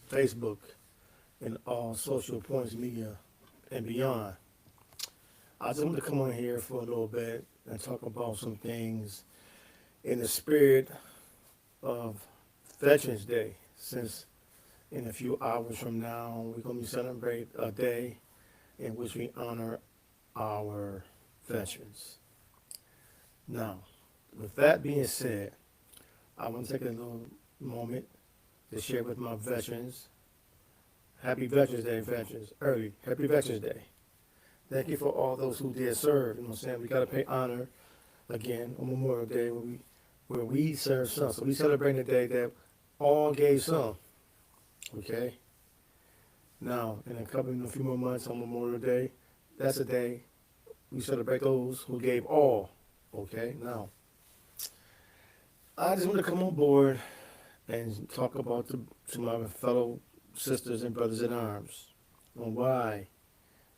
Facebook, and all social points media and beyond. I just want to come on here for a little bit and talk about some things in the spirit of Veterans Day, since in a few hours from now we're going to celebrate a day in which we honor our veterans. Now, with that being said, I want to take a little moment to share with my veterans. Happy Veterans Day, veterans. Early. Happy Veterans Day. Thank you for all those who did serve. You know what I'm saying? We got to pay honor again on Memorial Day where we serve some. So we celebrate the day that all gave some. Okay? Now, in a few more months on Memorial Day, that's a day we celebrate those who gave all. Okay? Now, I just want to come on board and talk about to my fellow sisters and brothers in arms on why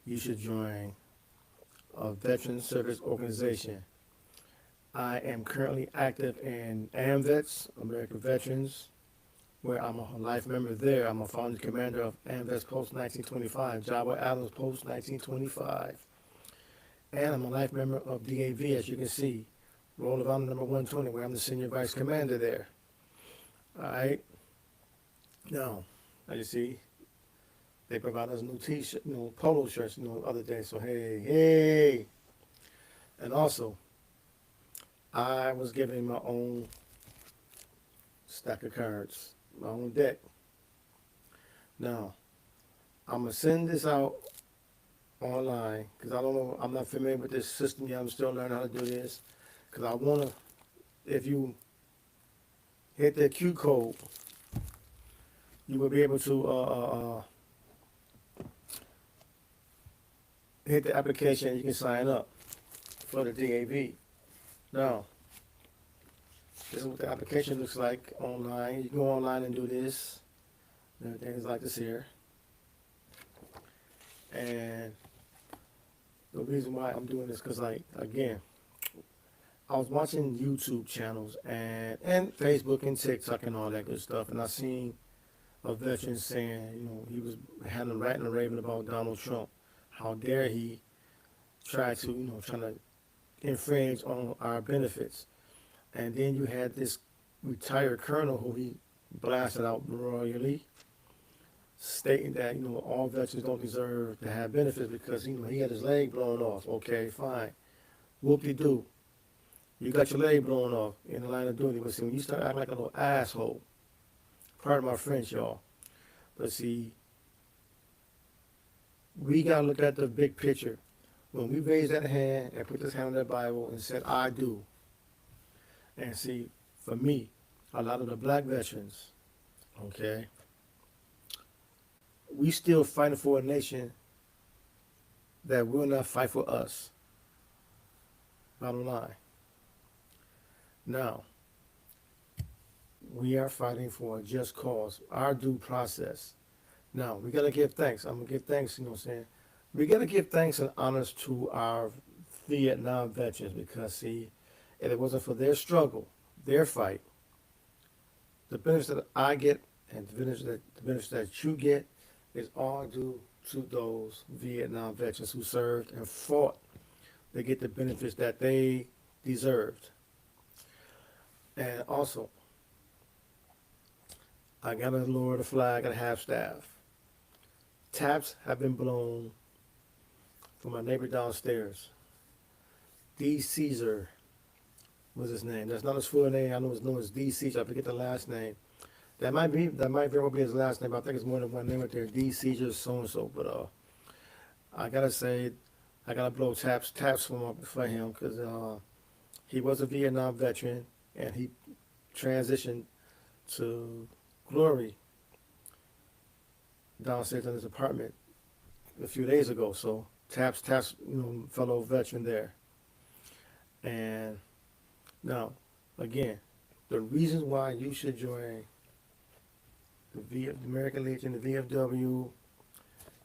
you should join a veteran service organization. I am currently active in AMVETS, American Veterans, where I'm a life member there. I'm a founding commander of AMVETS Post 1925, Jabba Adams Post 1925. And I'm a life member of DAV, as you can see, Roll of Honor number 120, where I'm the senior vice commander there. All right. Now, as you see, they provide us new t-shirt, polo shirts, other day. So hey, hey. And also, I was given my own stack of cards, my own deck. Now, I'm gonna send this out online because I don't know, I'm not familiar with this system yet. I'm still learning how to do this. Because I wanna, if you hit the Q code, you will be able to hit the application. You can sign up for the DAV. Now, this is what the application looks like online. You go online and do this. Everything is like this here. And the reason why I'm doing this, because again, I was watching YouTube channels and Facebook and TikTok and all that good stuff, and I seen a veteran saying, he was having ranting and raving about Donald Trump. How dare he try to, trying to infringe on our benefits. And then you had this retired colonel who he blasted out royally, stating that, all veterans don't deserve to have benefits because, he had his leg blown off. Okay, fine. Whoop-de-doo. You got your leg blown off in the line of duty. But see, when you start acting like a little asshole, pardon my French, y'all. But see, we got to look at the big picture. When we raised that hand and put this hand on that Bible and said, I do. And see, for me, a lot of the black veterans, okay, we still fighting for a nation that will not fight for us. Bottom line. Now, we are fighting for a just cause, our due process. Now, we got to give thanks. I'm going to give thanks, you know what I'm saying? We got to give thanks and honors to our Vietnam veterans because, see, if it wasn't for their struggle, their fight, the benefits that I get and the benefits that you get is all due to those Vietnam veterans who served and fought to get the benefits that they deserved. And also, I got to lower the flag at half staff. Taps have been blown for my neighbor downstairs. D. Caesar was his name. That's not his full name. I know it's known as D. Caesar. I forget the last name. That might very well be his last name. I think it's more than one name right there. D. Caesar so and so. But I gotta say, I gotta blow taps for him because he was a Vietnam veteran and he transitioned to glory downstairs in his apartment a few days ago. So taps, fellow veteran there. And now, again, the reasons why you should join the American Legion, the VFW.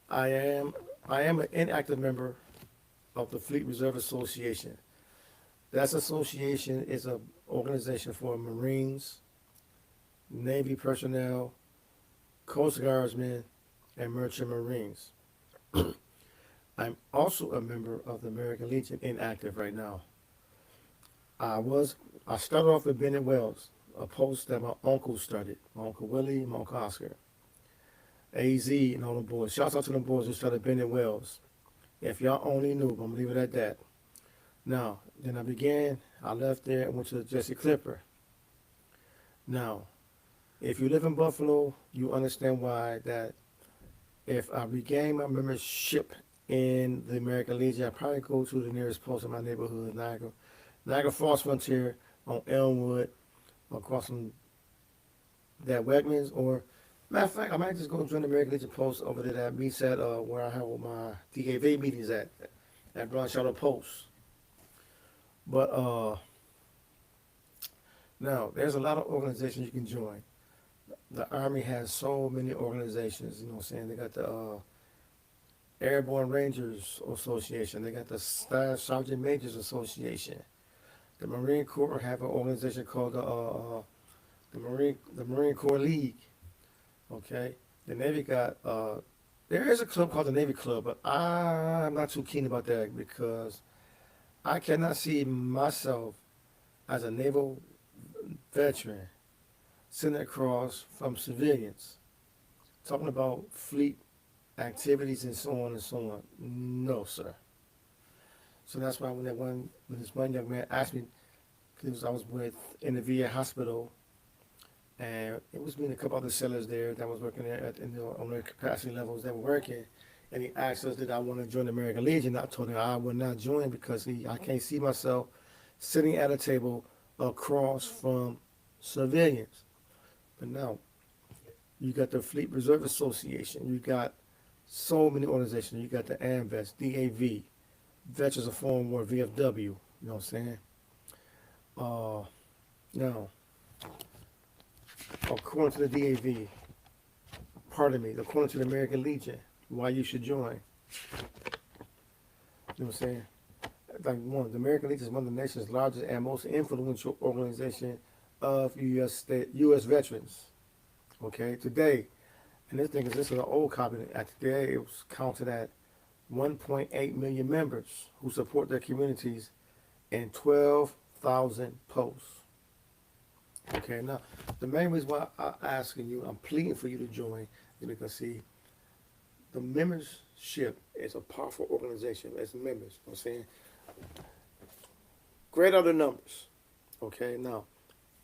I am an inactive member of the Fleet Reserve Association. That association is an organization for Marines, Navy personnel, Coast Guardsmen, and Merchant Marines. I'm also a member of the American Legion, inactive right now. I was I started off with Bennett Wells, a post that my uncle started. My uncle Willie, my uncle Oscar, AZ, and all the boys. Shouts out to the boys who started Bennett Wells. If y'all only knew, but I'm gonna leave it at that. Now, then I left there and went to Jesse Clipper. Now, if you live in Buffalo, you understand why that if I regain my membership in the American Legion, I probably go to the nearest post in my neighborhood, Niagara Falls Frontier on Elmwood, across from that Wegmans, or matter of fact, I might just go join the American Legion post over there that meets at where I have all my DAV meetings at Brown Shadow Post. But now there's a lot of organizations you can join. The Army has so many organizations. You know what I'm saying? They got the Airborne Rangers Association. They got the Staff Sergeant Majors Association. The Marine Corps have an organization called the Marine Corps League. Okay. The Navy got there is a club called the Navy Club, but I'm not too keen about that because I cannot see myself as a naval veteran sitting across from civilians talking about fleet activities and so on and so on. No, sir. So that's why when this one young man asked me, because I was with in the VA hospital, and it was me and a couple other sailors there that was working there on their capacity levels that were working, and he asked us did I want to join the American Legion. I told him I would not join because I can't see myself sitting at a table across from civilians. But now you got the Fleet Reserve Association. You got so many organizations. You got the AMVETS, DAV, Veterans of Foreign War, VFW. You know what I'm saying? Now, according to the DAV, according to the American Legion, why you should join. You know what I'm saying? The American Legion is one of the nation's largest and most influential organization of U.S. veterans. Okay, today, and this is an old copy. Today, it was counted at 1.8 million members who support their communities in 12,000 posts. Okay, now the main reason why I'm asking you, I'm pleading for you to join, is because see, the membership is a powerful organization as members. You know what I'm saying? Great are the numbers. Okay, now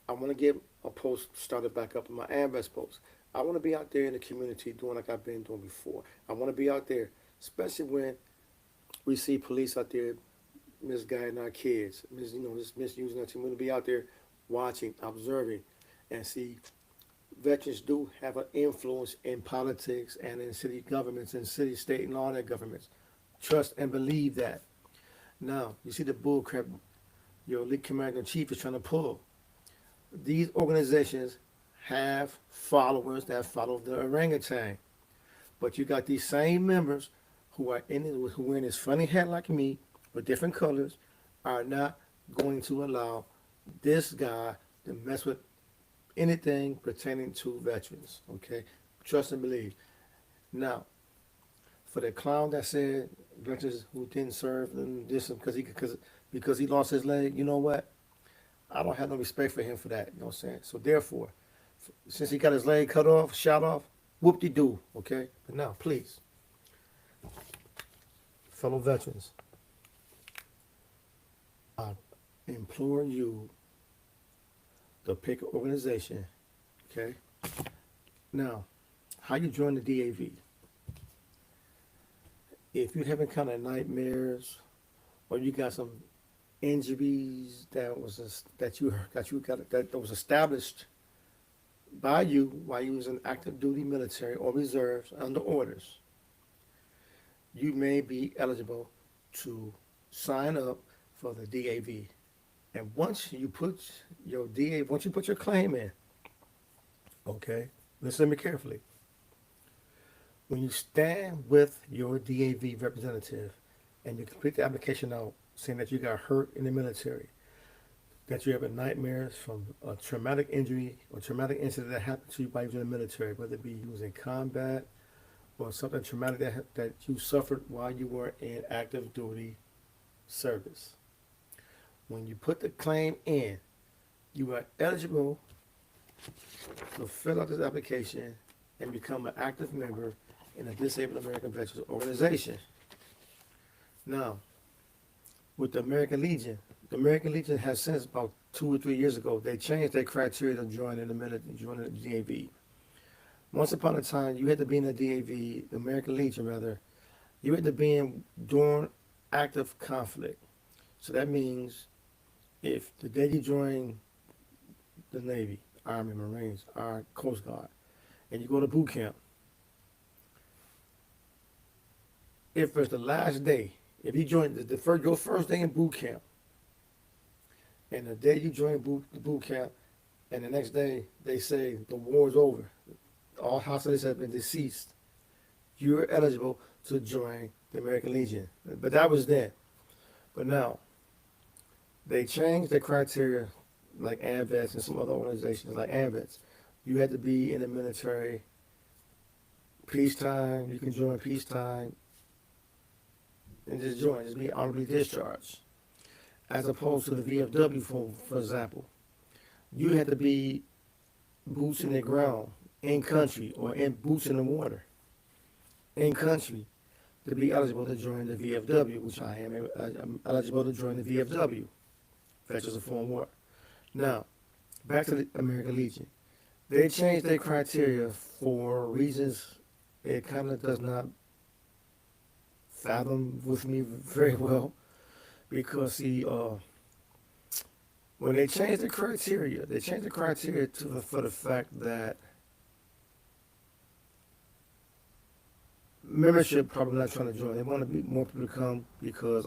I want to get a post started back up in my AMVETS post. I want to be out there in the community doing like I've been doing before. I want to be out there, especially when we see police out there misguiding our kids, just misusing our team. We want to be out there watching, observing, and see veterans do have an influence in politics and in city governments and city, state, and all their governments. Trust and believe that. Now, you see the bullcrap your elite commander in chief is trying to pull. These organizations have followers that follow the orangutan. But you got these same members who are who wearing this funny hat like me with different colors are not going to allow this guy to mess with anything pertaining to veterans. Okay? Trust and believe. Now, for the clown that said veterans who didn't serve and this because he lost his leg, you know what? I don't have no respect for him for that. You know what I'm saying? So therefore, since he got his leg cut off, shot off, whoop-de-doo, okay? But now, please, fellow veterans, I implore you to pick an organization, okay? Now, how you join the DAV? If you having kind of nightmares, or you got some injuries that was established by you while you was in active duty military or reserves under orders, you may be eligible to sign up for the DAV. And once you put your claim in, okay, listen to me carefully. When you stand with your DAV representative and you complete the application out saying that you got hurt in the military, that you have nightmares from a traumatic injury or traumatic incident that happened to you while you were in the military, whether it be you was in combat or something traumatic that you suffered while you were in active duty service. When you put the claim in, you are eligible to fill out this application and become an active member in a Disabled American Veterans Organization. Now, with the American Legion has since about 2 or 3 years ago, they changed their criteria to join in the military, join in the DAV. Once upon a time, you had to be in the DAV, the American Legion rather, you had to be in during active conflict. So that means if the day you join the Navy, Army, Marines, or Coast Guard, and you go to boot camp, if it's the last day, if you join your first day in boot camp, and the day you join the boot camp, and the next day they say the war's over, all hostages have been deceased, you're eligible to join the American Legion. But that was then. But now, they changed the criteria like AMVETS and some other organizations like AMVETS. You had to be in the military peacetime, you can join peacetime, and just join, just be honorably discharged. As opposed to the VFW, for example. You had to be boots in the ground, in country, or in boots in the water, in country, to be eligible to join the VFW, which I am. I'm eligible to join the VFW, Veterans of Foreign War. Now, back to the American Legion. They changed their criteria for reasons it kind of does not fathom with me very well, because see, when they changed the criteria, for the fact that membership probably not trying to join. They want to be more people to come because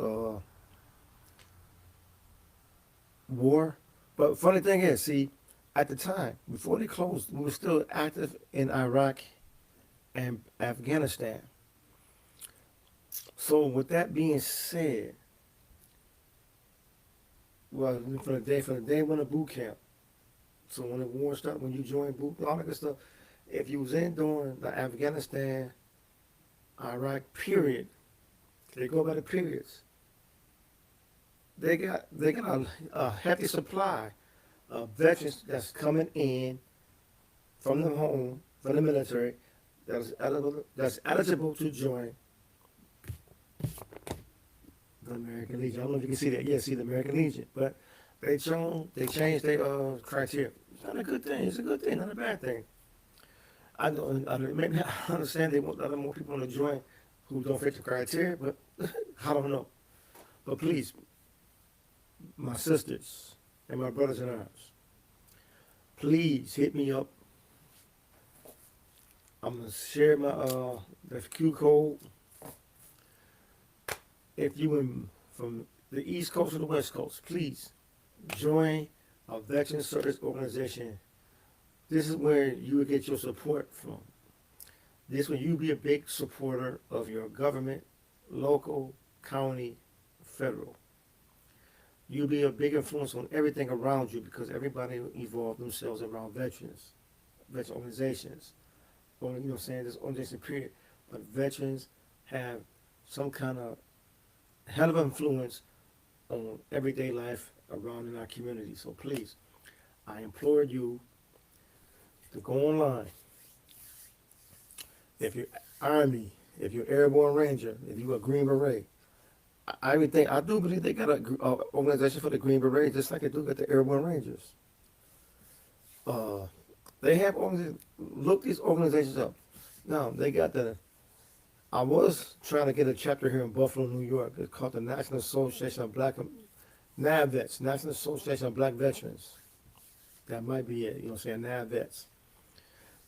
war. But funny thing is, see, at the time before they closed, we were still active in Iraq and Afghanistan. So with that being said, well, from the day when the boot camp, so when the war started, when you joined boot, all that good stuff, if you was in during the Afghanistan, Iraq period, they go by the periods. They got a hefty supply of veterans that's coming in from the home, from the military, that's eligible to join the American Legion. I don't know if you can see that. Yeah, see the American Legion. But they changed their criteria. It's not a good thing. It's a good thing, not a bad thing. Maybe I understand they want other more people to join who don't fit the criteria, but I don't know. But please, my sisters and my brothers in arms, please hit me up. I'm gonna share my the Q code. If you in from the East Coast or the West Coast, please join a veteran service organization. This is where you will get your support from. This is when you be a big supporter of your government, local, county, federal. You'll be a big influence on everything around you because everybody evolved themselves around veterans, veteran organizations. Or, you know what I'm saying, this organization period. But veterans have some kind of hell of influence on everyday life around in our community. So please, I implore you to go online. If you're Army, if you're Airborne Ranger, if you're a Green Beret, I do believe they got an organization for the Green Berets, just like they do got the Airborne Rangers. They have organizations. Look these organizations up. Now they got I was trying to get a chapter here in Buffalo, New York. It's called the National Association of Black NAVVETS, National Association of Black Veterans. That might be it. You know what I'm saying, NAVVETS.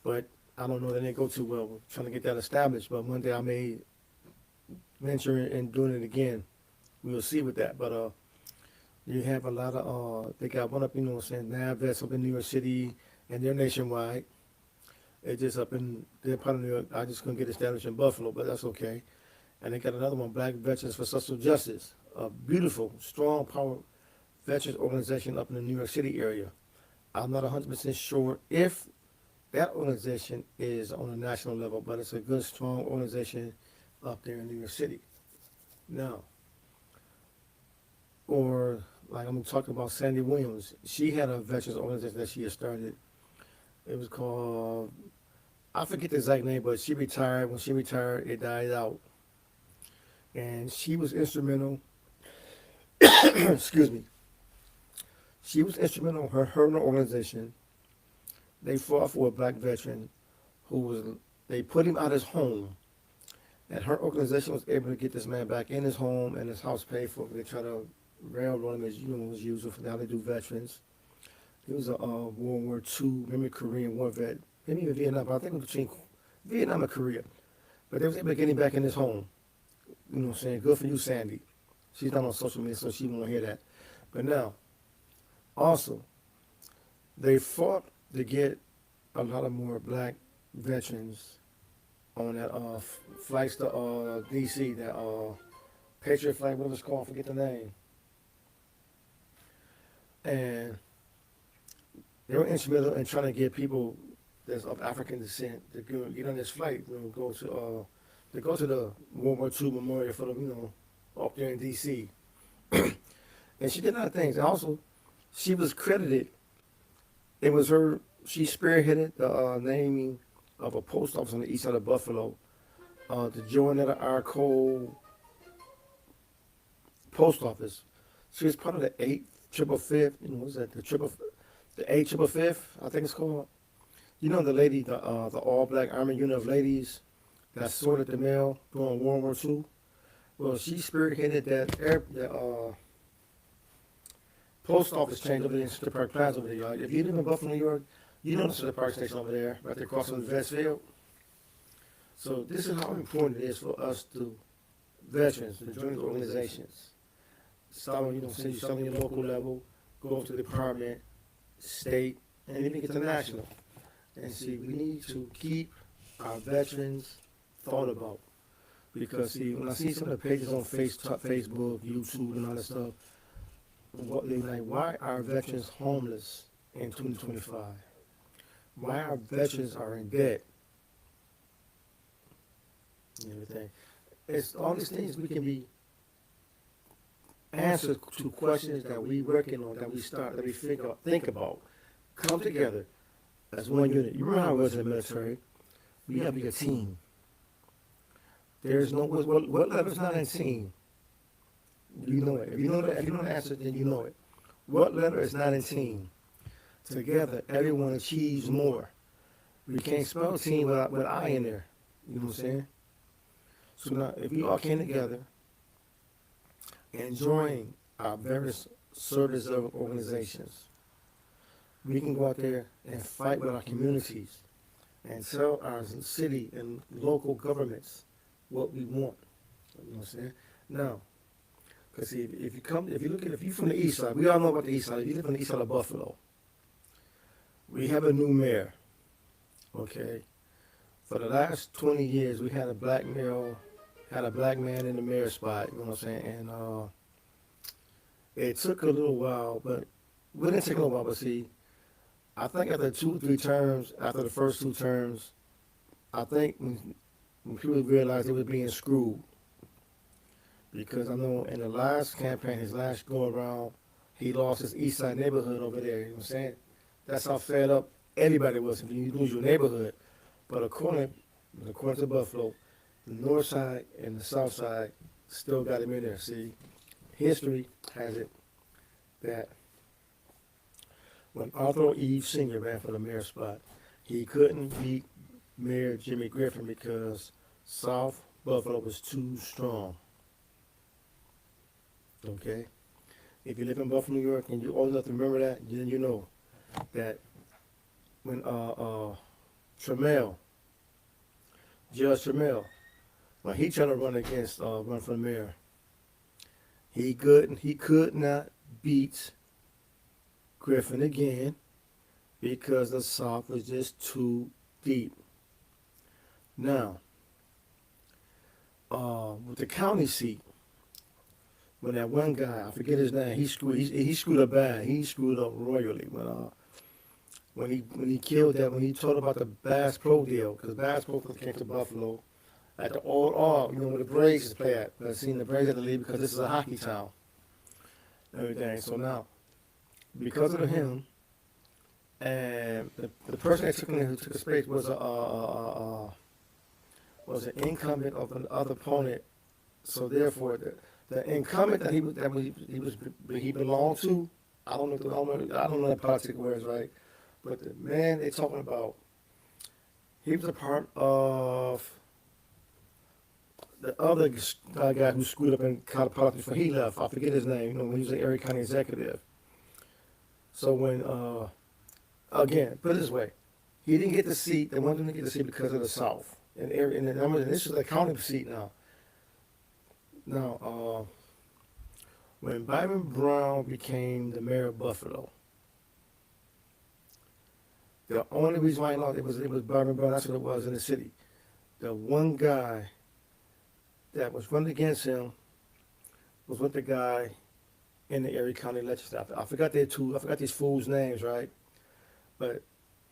But I don't know, that didn't go too well. We're trying to get that established, but one day I may venture in doing it again. We'll see with that. But you have a lot of they got one up, you know what I'm saying, NAVVETS up in New York City, and they're nationwide. It's just up in their part of New York. I just couldn't get established in Buffalo, but that's okay. And they got another one, Black Veterans for Social Justice. A beautiful, strong, power veterans organization up in the New York City area. I'm not 100% sure if that organization is on a national level, but it's a good, strong organization up there in New York City. Now, or like I'm talking about Sandy Williams, she had a veterans organization that she had started. It was called, I forget the exact name, but she retired. When she retired, it died out. And she was instrumental, excuse me, she was instrumental, her and her organization, they fought for a black veteran who was, they put him out of his home. And her organization was able to get this man back in his home and his house paid for. They try to railroad him as was usual for how they do veterans. He was a World War II, maybe Korean War vet, maybe even Vietnam, but I think it was between Vietnam and Korea. But they was able to get him back in his home. You know what I'm saying? Good for you, Sandy. She's not on social media, so she won't hear that. But now, also, they fought to get a lot of more black veterans on that flights to D.C., that Patriot flight, whatever it's called, I forget the name. And they were instrumental in trying to get people that's of African descent to get on this flight, go to the World War II memorial for them, up there in D.C. And she did a lot of things. And also, she was credited. It was her. She spearheaded the naming of a post office on the east side of Buffalo, the Joanetta R. Cole post office. She was part of the 855th. What was that? The 855th, I think it's called. The lady, the all black Army unit of ladies that sorted the mail during World War II. Well, she spearheaded that post office change over there in Center Park Plaza over there. If you live in Buffalo, New York, you know the Center Park station over there, right there across from the vets field. So this is how important it is for us to veterans to join the organizations. Start on, start on your local level, go up to the department, state, and even get to national. And see, we need to keep our veterans thought about. Because see, when I see some of the pages on Facebook, YouTube, and all that stuff, what they like, why are veterans homeless in 2025? Why our veterans are in debt? And everything. It's all these things we can be answers to questions that we working on, that we think about, come together as one unit. You remember how it was in the military? We have to be a team. There's no what letter is not in team. You know it. If you know the answer, then you know it. What letter is not in team? Together, everyone achieves more. We can't spell team with I in there. You know what I'm saying? So now, if we all came together and join our various service organizations, we can go out there and fight with our communities and tell our city and local governments what we want. You know what I'm saying? Now, because if you're from the east side, we all know about the east side. If you live on the east side of Buffalo, we have a new mayor. Okay, for the last 20 years, we had a black man in the mayor spot. You know what I'm saying? And it took a little while, but we didn't take a little while. But see, I think after 2 or 3 terms, after the first 2 terms, I think when people realized they were being screwed, because I know in the last campaign, his last go around, he lost his east side neighborhood over there. You know what I'm saying? That's how fed up everybody was if you lose your neighborhood. But according to Buffalo, the north side and the south side still got him in there. See, history has it that when Arthur Eve Sr. ran for the mayor spot, he couldn't beat Mayor Jimmy Griffin because South Buffalo was too strong. Okay? If you live in Buffalo, New York, and you're old enough to remember that, then you know that when Judge Trammell, when he tried to run for the mayor, he could not beat Griffin again because the South was just too deep. Now, with the county seat, when that one guy, I forget his name, he screwed up bad. He screwed up royally when he killed that, when he told about the Bass Pro deal, because Bass Pro came to Buffalo at the old R, you know, where the Braves play at. But I seen the Braves had to leave because this is a hockey town and everything. So now, because of him, and the person that took him who took his space was an incumbent of another opponent. So therefore, the incumbent he belonged to, I don't know the politics words right, but the man they're talking about, he was a part of the other guy who screwed up in politics before he left. I forget his name. You know, when he was an Erie County executive. So when again, put it this way, he didn't get the seat. They wanted him to get the seat because of the South. And this is a county seat now. Now, when Byron Brown became the mayor of Buffalo, the only reason why he lost it was Byron Brown. That's what it was in the city. The one guy that was running against him was with the guy in the Erie County legislature. I forgot I forgot these fools' names, right? But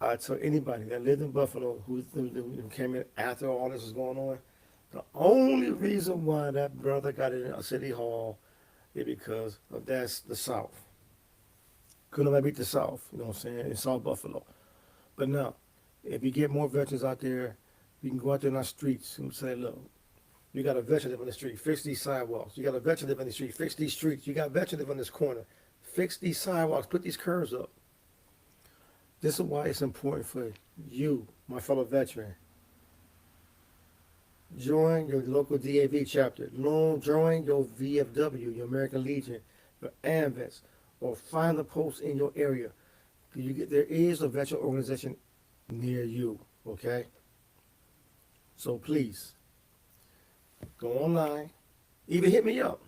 I tell anybody that lived in Buffalo who came in after all this was going on, the only reason why that brother got in a city hall is because of that's the South. Couldn't nobody beat the South, you know what I'm saying, in South Buffalo. But now, if you get more veterans out there, you can go out there in our streets and say, look, you got a veteran live on the street, fix these sidewalks. You got a veteran live on the street, fix these streets. You got a veteran live on this corner, fix these sidewalks, put these curves up. This is why it's important for you, my fellow veteran. Join your local DAV chapter. Join your VFW, your American Legion, your AMVETS, or find a post in your area. There is a veteran organization near you, okay? So please, go online. Even hit me up.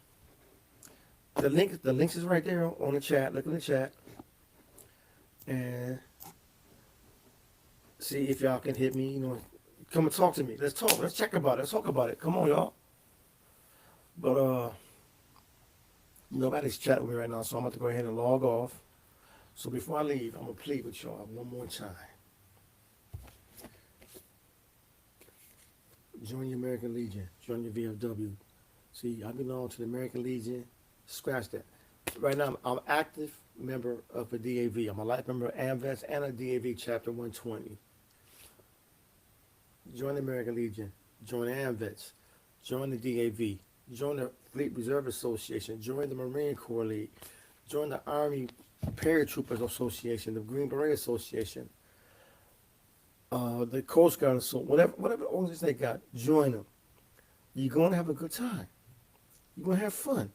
The links is right there on the chat. Look in the chat. And see if y'all can hit me, you know, come and talk to me. Let's talk. Let's check about it. Let's talk about it. Come on, y'all. But nobody's chatting with me right now, so I'm about to go ahead and log off. So before I leave, I'm gonna plead with y'all one more time. Join your American Legion. Join your VFW. See, I belong to the American Legion. Scratch that. Right now, I'm an active member of a DAV. I'm a life member of AMVETS and a DAV Chapter 120. Join the American Legion. Join AMVETS. Join the DAV. Join the Fleet Reserve Association. Join the Marine Corps League. Join the Army Paratroopers Association, the Green Beret Association, the Coast Guard, so whatever organizations they got, join them. You're going to have a good time. You're going to have fun.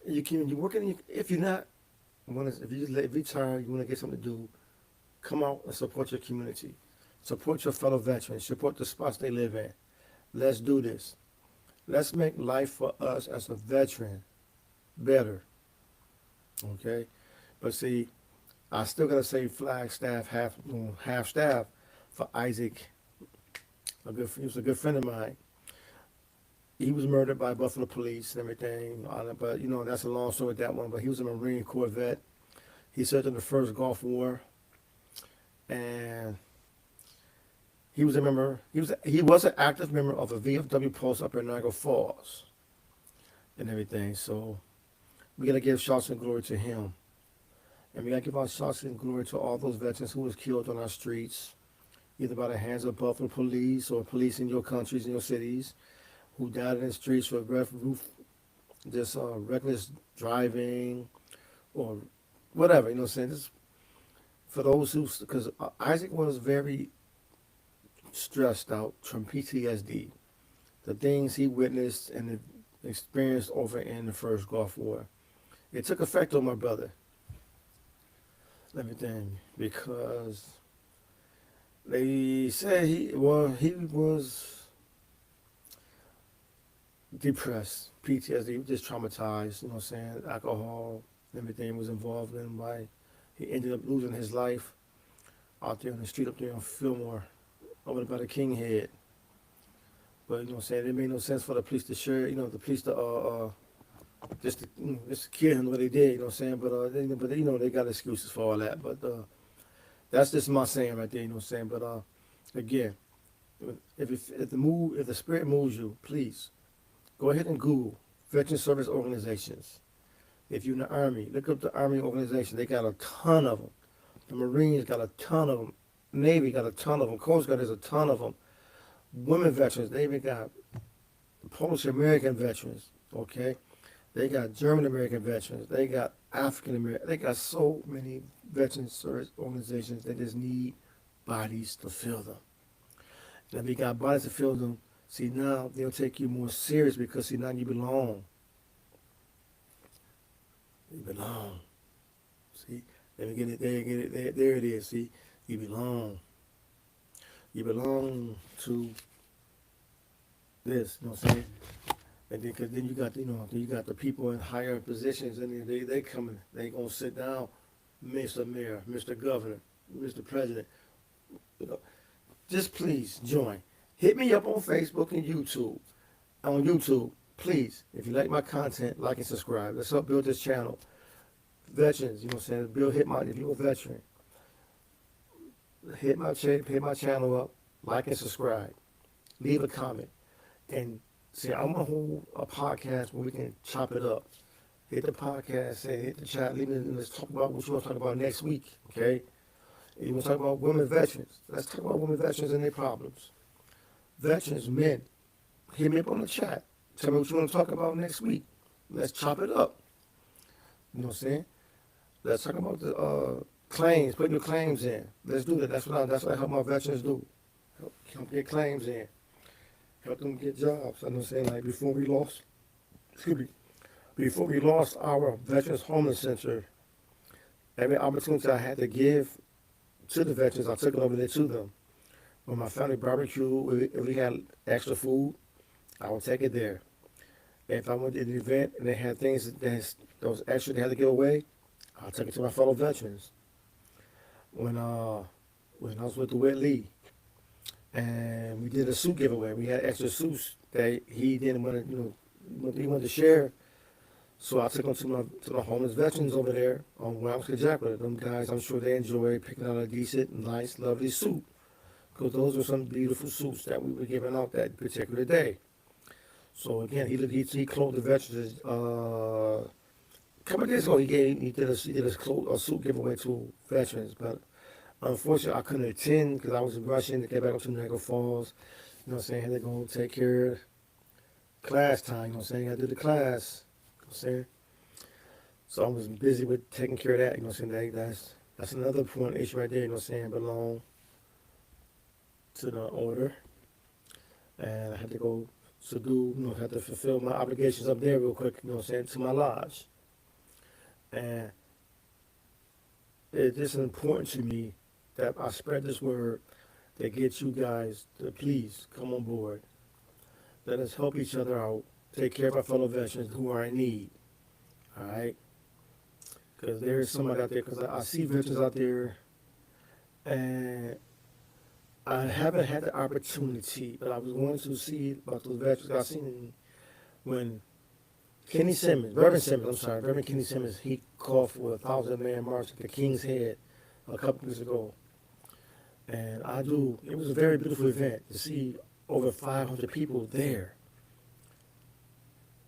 You're working. If you're not, if you're tired, you want to get something to do, come out and support your community, support your fellow veterans, support the spots they live in. Let's do this. Let's make life for us as a veteran better. Okay. But see, I still gotta say flag staff, half staff for Isaac. He was a good friend of mine. He was murdered by Buffalo police and everything. But you know, that's a long story with that one. But he was a Marine Corps vet. He served in the first Gulf War, and he was a member. He was an active member of a VFW post up in Niagara Falls, and everything. So we gotta give shouts and glory to him. And we got to give our shouts and glory to all those veterans who was killed on our streets, either by the hands of Buffalo police or police in your countries, in your cities, who died in the streets for just reckless driving or whatever, you know what I'm saying? This, for those because Isaac was very stressed out from PTSD, the things he witnessed and experienced over in the first Gulf War. It took effect on my brother. Everything, because they said he was depressed, PTSD, just traumatized, you know what I'm saying, alcohol, everything was involved in why he ended up losing his life out there in the street up there on Fillmore, over by the King Head. But you know what I'm saying, it made no sense for the police to share, you know, the police to just to kill him what they did. You know what I'm saying? But they got excuses for all that. But that's just my saying right there. You know what I'm saying? But again, if the spirit moves you, please go ahead and Google veteran service organizations. If you're in the Army, look up the Army organization. They got a ton of them. The Marines got a ton of them. Navy got a ton of them. Coast Guard has a ton of them. Women veterans, they even got Polish American veterans. Okay, they got German American veterans. They got African American. They got so many veteran service organizations. They just need bodies to fill them. And if you got bodies to fill them, see now they'll take you more serious because see now you belong. You belong. See, let me get it there. Get it there. There it is. See, you belong. You belong to this. You know what I'm saying? And then, cause then you got then you got the people in higher positions, and then they coming. They gonna sit down, Mr. Mayor, Mr. Governor, Mr. President. You know, just please join. Hit me up on Facebook and YouTube. On YouTube, please, if you like my content, like and subscribe. Let's help build this channel. Veterans, you know what I'm saying? If you're a veteran, hit my channel up, like and subscribe. Leave a comment. And see, I'm gonna hold a podcast where we can chop it up. Hit the podcast, say, hit the chat, leave it, and let's talk about what you want to talk about next week, okay? You want to talk about women veterans? Let's talk about women veterans and their problems. Veterans, men, hit me up on the chat. Tell me what you want to talk about next week. Let's chop it up. You know what I'm saying? Let's talk about the claims, putting your claims in. Let's do that. That's what I help my veterans do. Help get claims in. Help them get jobs. I know what I'm saying? Like before we lost our Veterans Homeless Center, every opportunity I had to give to the veterans, I took it over there to them. When my family barbecue, if we had extra food, I would take it there. If I went to an event and they had things that was extra they had to give away, I'll take it to my fellow veterans. When I was with DeWitt Lee, and we did a suit giveaway, we had extra suits that he didn't want to, he wanted to share. So I took them to the homeless veterans over there on Wamska Jackal. Them guys, I'm sure they enjoy picking out a decent, nice, lovely suit, because those were some beautiful suits that we were giving out that particular day. So again, he clothed the veterans. A couple of days ago, he did a suit giveaway to veterans, but unfortunately, I couldn't attend because I was rushing to get back up to Niagara Falls. You know what I'm saying? I had to go take care of class time. You know what I'm saying? I had to do the class. You know what I'm saying? So I was busy with taking care of that. You know what I'm saying? That's another point issue right there. You know what I'm saying? Belong to the order, and I had to go had to fulfill my obligations up there real quick. You know what I'm saying? To my lodge, and it's just important to me that I spread this word that gets you guys to please come on board. Let us help each other out. Take care of our fellow veterans who are in need. All right? Because there is somebody out there, because I see veterans out there, and I haven't had the opportunity, but I was wanting to see about those veterans. I seen when Reverend Kenny Simmons, he called for a 1,000-man march at the King's Head a couple weeks ago. And it was a very beautiful event to see over 500 people there.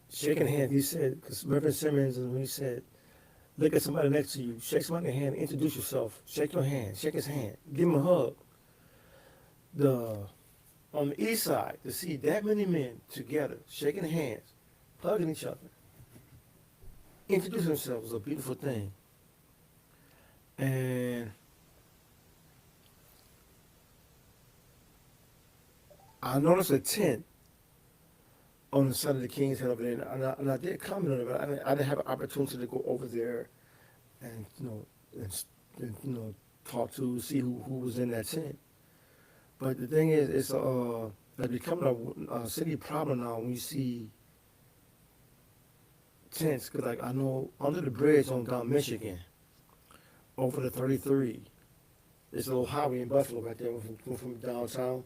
Shaking hands, he said, because Reverend Simmons, when he said, look at somebody next to you, shake somebody's hand, introduce yourself, shake your hand, shake his hand, give him a hug. On the east side, to see that many men together, shaking hands, hugging each other, introducing themselves was a beautiful thing. And I noticed a tent on the side of the King's Head over there, and I did comment on it, but I didn't have an opportunity to go over there and talk to see who was in that tent. But the thing is, it's becoming a city problem now when you see tents. Because like I know under the bridge on down Michigan, over the 33, there's a little highway in Buffalo right there from downtown.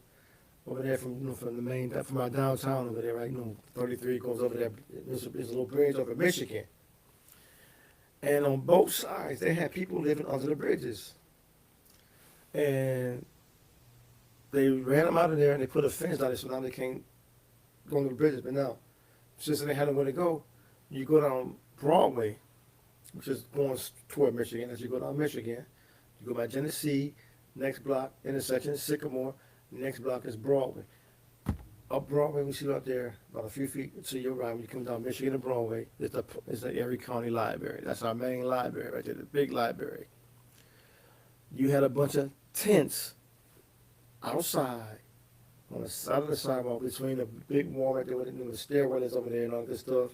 over there from from the main from our downtown over there, right? 33 goes over there. There's a little bridge over Michigan, and on both sides they had people living under the bridges, and they ran them out of there and they put a fence down there so now they can't go under the bridges. But now, since they had nowhere to go, you go down Broadway, which is going toward Michigan. As you go down Michigan, you go by Genesee, next block, intersection, Sycamore, next block is Broadway. Up Broadway, we see out there, about a few feet to your right, when you come down Michigan and Broadway, is the Erie County Library. That's our main library right there, the big library. You had a bunch of tents outside, on the side of the sidewalk, between the big wall right there with the stairwell is over there and all this stuff.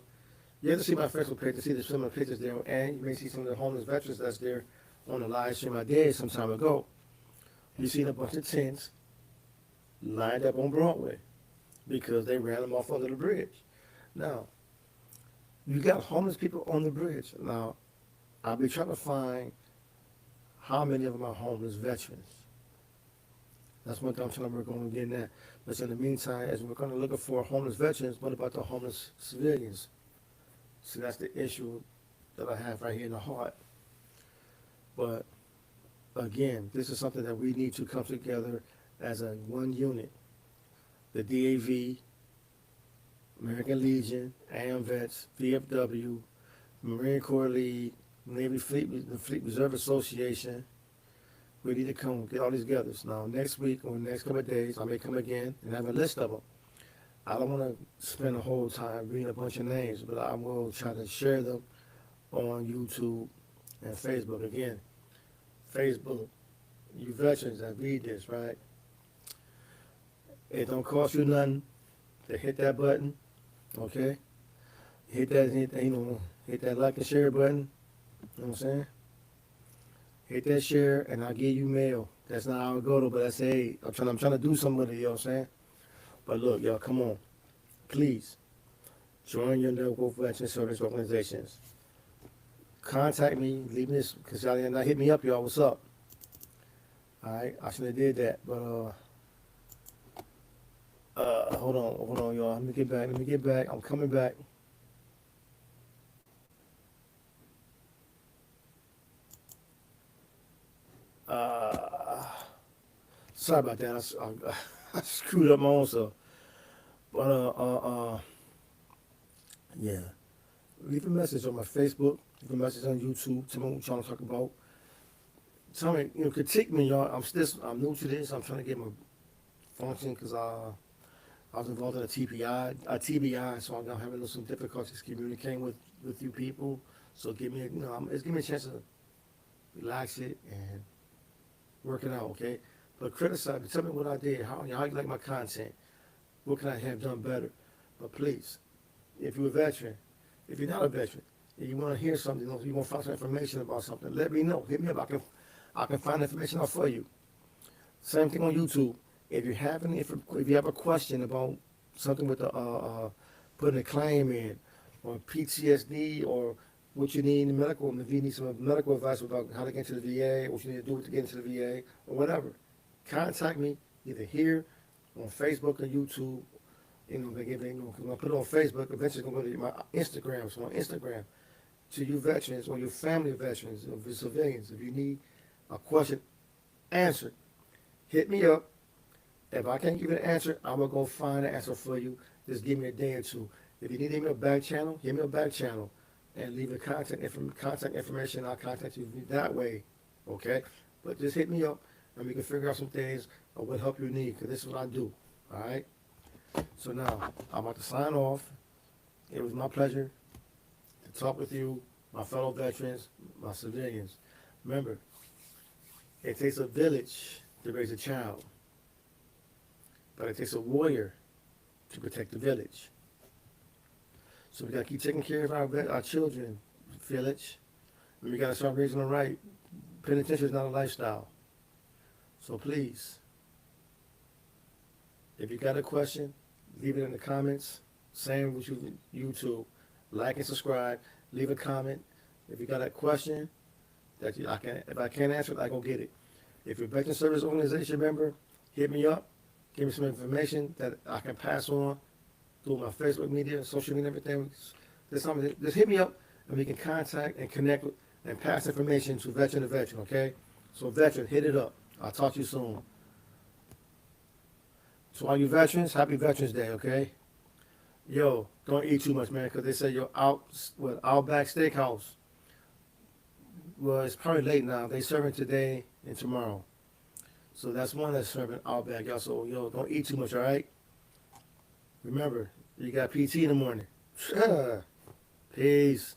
You have to see my Facebook page to see some of the pictures there, and you may see some of the homeless veterans that's there on the live stream I did some time ago. You see a bunch of tents lined up on Broadway because they ran them off under the bridge. Now, you got homeless people on the bridge. Now, I'll be trying to find how many of them are homeless veterans. That's one thing I'm trying to work on getting that. But in the meantime, as we're going to look for homeless veterans, what about the homeless civilians? So that's the issue that I have right here in the heart. But again, this is something that we need to come together as a one unit. The DAV, American Legion, AMVETS, VFW, Marine Corps League, Navy Fleet, the Fleet Reserve Association. We need to come get all these together. Now, next week or the next couple of days, I may come again and have a list of them. I don't want to spend the whole time reading a bunch of names, but I will try to share them on YouTube and Facebook. Again, Facebook, you veterans that read this, right? It don't cost you nothing to hit that button, okay? Hit that like and share button. You know what I'm saying? Hit that share, and I'll give you mail. That's not how it go though, but I say, hey, I'm trying to do something with it. You know what I'm saying? But look, y'all, come on, please join your local veteran service organizations. Contact me, leave me this, cause y'all did not hit me up, y'all. What's up? All right, I should have did that, but hold on, y'all. Let me get back. I'm coming back. Sorry about that. I screwed up my own self. But yeah. Leave a message on my Facebook. Leave a message on YouTube. Tell me what you're trying to talk about. Tell me, critique me, y'all. I'm new to this. I'm trying to get my function because I was involved in a TBI, so I'm having some difficulties communicating with you people. So give me, it's give me a chance to relax it and work it out, okay? But criticize me, tell me what I did, how you like my content, what can I have done better? But please, if you're a veteran, if you're not a veteran, and you want to hear something, you want to find some information about something, let me know. Hit me up. I can find information out for you. Same thing on YouTube. If you have a question about something with the putting a claim in, or PTSD, or what you need in medical, if you need some medical advice about how to get into the VA, what you need to do to get into the VA, or whatever, contact me either here on Facebook or YouTube. When I put it on Facebook, eventually it's going to go to my Instagram. So on Instagram, to you veterans or your family of veterans or civilians, if you need a question answered, hit me up. If I can't give you an answer, I'm going to go find an answer for you. Just give me a day or two. If you need me a back channel, hit me a back channel and leave the contact information. I'll contact you that way, okay? But just hit me up and we can figure out some things or what help you need, because this is what I do, all right? So now, I'm about to sign off. It was my pleasure to talk with you, my fellow veterans, my civilians. Remember, it takes a village to raise a child, but it takes a warrior to protect the village. So we got to keep taking care of our children, village, and we got to start raising them right. Penitentiary is not a lifestyle. So please, if you got a question, leave it in the comments. Same with YouTube. Like and subscribe. Leave a comment. If you got a question that if I can't answer it, I go get it. If you're a Veteran Service Organization member, hit me up. give me some information that I can pass on through my Facebook media, social media, everything. There's something. Just hit me up, and we can contact and connect with, and pass information to veteran to veteran. Okay. So veteran, hit it up. I'll talk to you soon. So all you veterans, happy Veterans Day. Okay. Yo, don't eat too much, man, because they say you're out with Outback Steakhouse. Well, it's probably late now. They serving today and tomorrow. So that's one that's serving Outback, y'all. So, yo, don't eat too much, all right? Remember, you got PT in the morning. Peace.